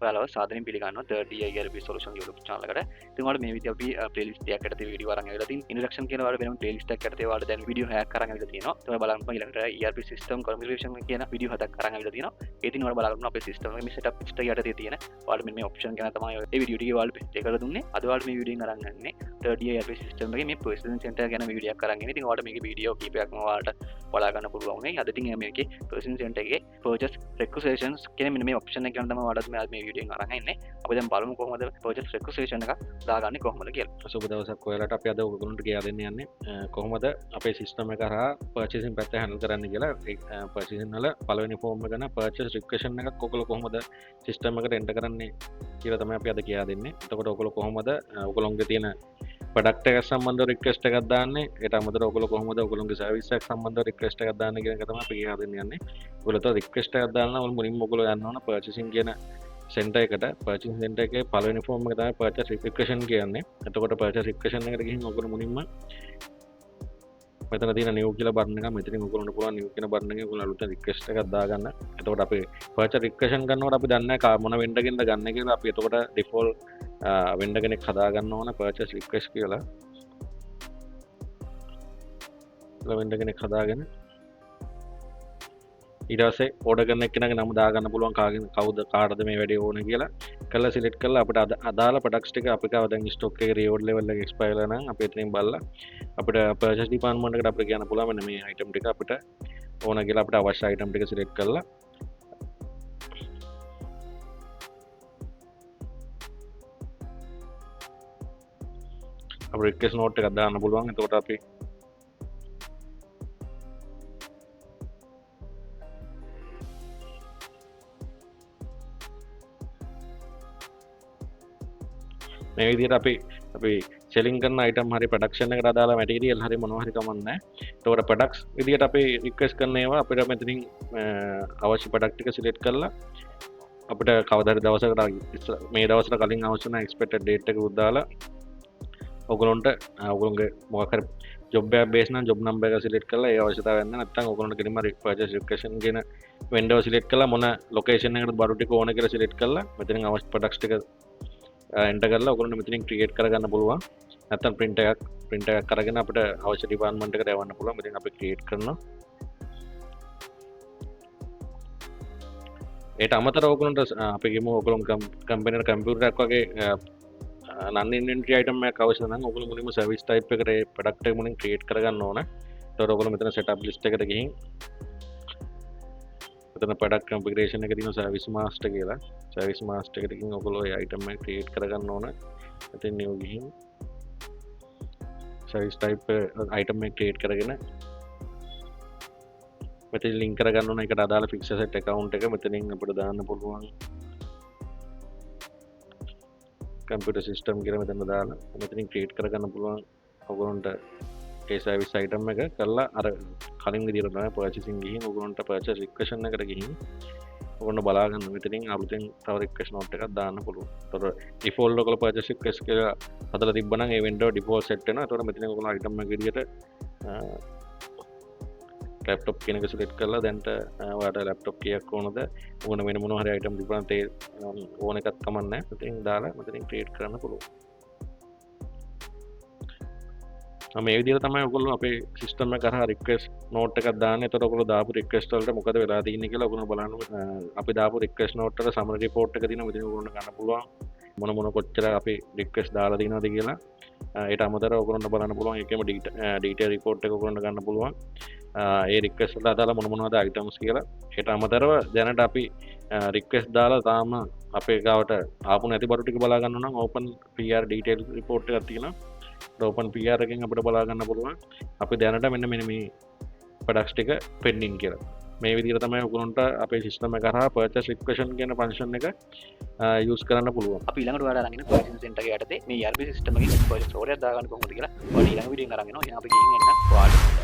ඔයාලව සාදරයෙන් පිළිගන්නවා 3D IRB solution YouTube channel එකට. ඉතින් ඔයාලා මේ විදිහට අපි playlist එකක් යටතේ වීඩියෝ අරන් ඇවිල්ලා තියෙනවා. introduction කියන ඔයාලා වෙනම playlist එකක් යටතේ ඔයාලා දැන් වීඩියෝ 6ක් අරන් ඇවිල්ලා තියෙනවා. තමයි බලන්න ඊළඟට ERP system configuration කියන වීඩියෝ 7ක් අරන් ඇවිල්ලා තියෙනවා. ඒ දින ඔයාලා බලන්න අපේ system එකේ මේ setup list එක යටතේ තියෙන ඔයාලා මෙන්න මේ option ගැන තමයි මේ වීඩියෝ ටිකේ ඔයාලා play කරලා දුන්නේ. අද ඔයාලා මේ වීඩියෝෙන් අරන් ගන්නේ 3D IRP system එකේ මේ processing center ගැන වීඩියෝ එකක් අරන් ඉන්නේ. ඉතින් ඔයාලට මේකේ වීඩියෝ කීපයක්ම ඔයාලට බලා ගන්න පුළුවන් උනේ. අද ඉතින් මේකේ processing center එකේ purchase requisitions කියන මෙන්න මේ option එක ගැන තමයි ඔයාලට මේ වීඩියෝෙන් අරන් ඉන්නේ. අපි දැන් බලමු කොහොමද purchase requisition එක දාගන්නේ කොහොමද කියලා. සුබ දවසක් ඔයාලට. අපි අද ඔයගොල්ලන්ට කියා දෙන්න යන්නේ කොහොමද අපේ සිස්ටම් එක හරහා පර්චේසින් පැත්ත හැන්ඩල් කරන්න කියලා. පර්චේසින් වල පළවෙනි ෆෝම් එක ගැන පර්චේස් රික්වෙස්ට් එකක් ඔයගොල්ලෝ කොහොමද සිස්ටම් එකට එන්ටර් කරන්නේ කියලා තමයි අපි අද කියා දෙන්නේ. එතකොට ඔයගොල්ලෝ කොහොමද ඔයගොල්ලෝගේ තියෙන ප්‍රොඩක්ට් එක සම්බන්ධව රික්වෙස්ට් එකක් දාන්නේ, ඒට අමතරව ඔයගොල්ලෝ කොහොමද ඔයගොල්ලෝගේ සර්විස් එක සම්බන්ධව රික්වෙස්ට් එකක් දාන්නේ කියන එක තමයි අපි කියා දෙන්න යන්නේ. ඔයගොල්ලෝ රික්වෙස්ට් එකක් දාන්න ඕන මුලින්ම ඔයගොල්ලෝ යන්න ඕන පර්චේසින් කියන සෙන්ටර් එකට. පර්චේසින් සෙන්ටර් එකේ පළවෙනි ෆෝම් එක තමයි පර්චේස් රික්වෙස්ට් කියන්නේ. එතකොට පර්චේස් රික්වෙස්ට් එකට ගිහින් ඔයගොල්ලෝ මුලින්ම මෙතන තියෙන new කියලා බටන් එක මෙතනින් ඔයගොල්ලන්ට පුළුවන් new කියන බටන් එකේ ඔයගොල්ලෝ අලුත් රික්වෙස්ට් එකක් දාගන්න. එතකොට අපි පර්චේස් රික්වෙස්ට් කරනකොට අපි දන්නේ නැහැ මොන වෙන්ඩර් කෙනෙක්ද ගන්න කියලා. අපි එතකොට ඩිෆෝල්ට් වෙන්ඩර් කෙනෙක් හදා ගන්න ඕන පර්චේස් රික්වෙස්ට් කියලා. වෙන්ඩර් කෙනෙක් හදාගෙන ඊට පස්සේ ඕඩර් කරන එක්කෙනාගේ නම දාගන්න පුළුවන් කාටද මේ වැඩේ ඕන කියලා. කළා සිලෙක්ට් කරලා අපිට අදාළ ප්‍රොඩක්ට්ස් ටික අපිට දැන් ස්ටොක් එකේ රිවෝඩ් ලෙවල් එක එක්ස්පයර් වෙලා නම් අපි එතනින් බලලා අපිට පර්චේස් ඩිපාර්ට්මන්ට් එකට අපිට කියන්න පුළුවන් මෙන්න මේ අයිටම් ටික අපිට ඕන කියලා. අපිට අවශ්‍ය අයිටම් ටික සිලෙක්ට් කරලා අපිට රික්වෙස්ට් නෝට් එකක් දාන්න පුළුවන්. එතකොට අපි මේ විදිහට අපි සෙලින් කරන අයිටම් හරි ප්‍රොඩක්ෂන් එකට අදාළ මැටීරියල් හරි මොනවා හරි කමක් නැහැ. ඒතකොට ප්‍රොඩක්ට්ස් විදිහට අපි රික්වෙස්ට් කරන ඒවා අපිට මෙතනින් අවශ්‍ය ප්‍රොඩක්ට් ටික සිලෙක්ට් කරලා අපිට කවදා හරි දවසකට මේ දවසට කලින් අවශ්‍ය නැ එක්ස්පෙක්ටඩ් ඩේට් එක උදාලා ඔයගොල්ලන්ට ඔයගොල්ලෝගේ මොකක් හරි ජොබ් එක බේස් නම් ජොබ් නම්බර් එක සිලෙක්ට් කරලා ඒ අවශ්‍යතාවය නැත්නම් ඔයගොල්ලන්ට කෙලින්ම පර්චේස් රික්වෙස්ට් කියන වෙන්ඩර් සිලෙක්ට් කරලා මොන ලොකේෂන් එකකට බඩු ටික ඕන කියලා සිලෙක්ට් කරලා මෙතනින් අවශ්‍ය ප්‍රොඩක්ට්ස් ටික එන්ටර් කරලා ඔයගොල්ලන්ට මෙතනින් ක්‍රියේට් කරගන්න පුළුවන්. නැත්නම් print එකක් අරගෙන අපිට අවශ්‍ය ඩිපාර්ට්මන්ට් එකට යවන්න පුළුවන්. මෙතන අපි ක්‍රියේට් කරනවා. ඒට අමතරව ඔයගොල්ලන්ට අපි කියමු ඔයගොල්ලෝ කම්පැනි කම්පියුටර් එකක් වගේ non inventory item එකක් අවශ්‍ය නම් ඔයගොල්ලෝ මුලින්ම සර්විස් ටයිප් එකට ඒ ප්‍රොඩක්ට් එක මුලින් ක්‍රියේට් කරගන්න ඕන. ඒතකොට ඔයගොල්ලෝ මෙතන setup list එකට ගිහින් මෙතන product configuration එකේ තියෙන service master කියලා. service master එකට ගිහින් ඔයගොල්ලෝ ඒ item එක create කරගන්න ඕන. එතෙන් new ගිහින් service type item එක create කරගෙන මෙතන link කරගන්න ඕන. ඒකට අදාළ fixed asset account එක මෙතනින් අපිට දාන්න පුළුවන්. computer system කියලා මෙතන දාලා මෙතනින් create කරගන්න පුළුවන්. ඔයගොල්ලන්ට ඒ සර්විස් අයිටම් එක කරලා අර කලින් විදිහට තමයි පර්චේසින් ගිහින් ඔයගොල්ලන්ට පර්චේස් රික්වෙස්ට් එකට ගිහින් ඔයගොල්ලෝ බලා ගන්න මෙතනින් අලුතෙන් තව රික්වෙස්ට් නෝට් එකක් දාන්න පුළුවන්. ඒතකොට ඩිෆෝල්ට් ඔයගොල්ලෝ පර්චේස් රික්වෙස්ට් කියලා හදලා තිබ්බනම් ඒ වෙන්ඩර් ඩිෆෝල්ට් සෙට් වෙනවා. ඒතකොට මෙතනින් ඔයගොල්ලෝ අයිටම් එක විදිහට ලැප්ටොප් කියන එක සිලෙක්ට් කරලා දැන්ට ඔයාලට ලැප්ටොප් කීයක් ඕනද ඕන වෙන මොනවා හරි අයිටම් තිබුණාට ඒ ඕන එකක් කමක් නැහැ. මෙතනින් දාලා මෙතනින් ක්‍රියේට් කරන්න පුළුවන්. මේ විදිහට තමයි ඔයගොල්ලෝ අපේ සිස්ටම් එක කරා රික්වෙස්ට් නෝට් එකක් දාන්නේ. එතකොට ඔයගොල්ලෝ දාපු රික්වෙස්ට් වලට මොකද වෙලා තියෙන්නේ කියලා ඔයගොල්ලෝ බලන්න. අපි දාපු රික්වෙස්ට් නෝට් එකට සමරි රිපෝට් එක තියෙනවා. මෙතන ඔයගොල්ලෝ ගන්න පුළුවන් මොන කොච්චර අපි රික්වෙස්ට් දාලා තියෙනවද කියලා. ඒට අමතරව ඔයගොල්ලන්ට බලන්න පුළුවන් ඒකෙම ඩීටේල් රිපෝට් එක ඔයගොල්ලන්ට ගන්න පුළුවන්. ඒ රික්වෙස්ට් වලට අදාළ මොනවද අයිටම්ස් කියලා. ඒට අමතරව දැනට අපි රික්වෙස්ට් දාලා තාම අපේ ගාවට ආපු නැති බඩු ටික බලා ගන්න නම් ඕපන් PR ඩීටේල් රිපෝට් එකක් තියෙනවා. ඕපන් PR එකෙන් අපිට බලා ගන්න පුළුවන් අපි දැනට මෙන්න මේ ප්‍රොඩක්ට්ස් ටික පෙන්ඩින් කියලා. මේ විදිහට තමයි ඔයගොල්ලන්ට අපේ සිස්ටම් එක කරා පර්චේස් රික්වෙස්ට් කියන ෆන්ක්ෂන් එක යූස් කරන්න පුළුවන්. අපි ඊළඟට ඔයාලා අරගෙන පර්චේසින් සෙන්ටර් එක යටතේ මේ ERP සිස්ටම් එකේ පර්චේස් ඕඩර් දාගන්න කොහොමද කියලා ඔයාලා ඊළඟ වීඩියෝ එකෙන් අරගෙන එනවා. එහෙනම් අපි ගිහින් එන්න ඔයාලා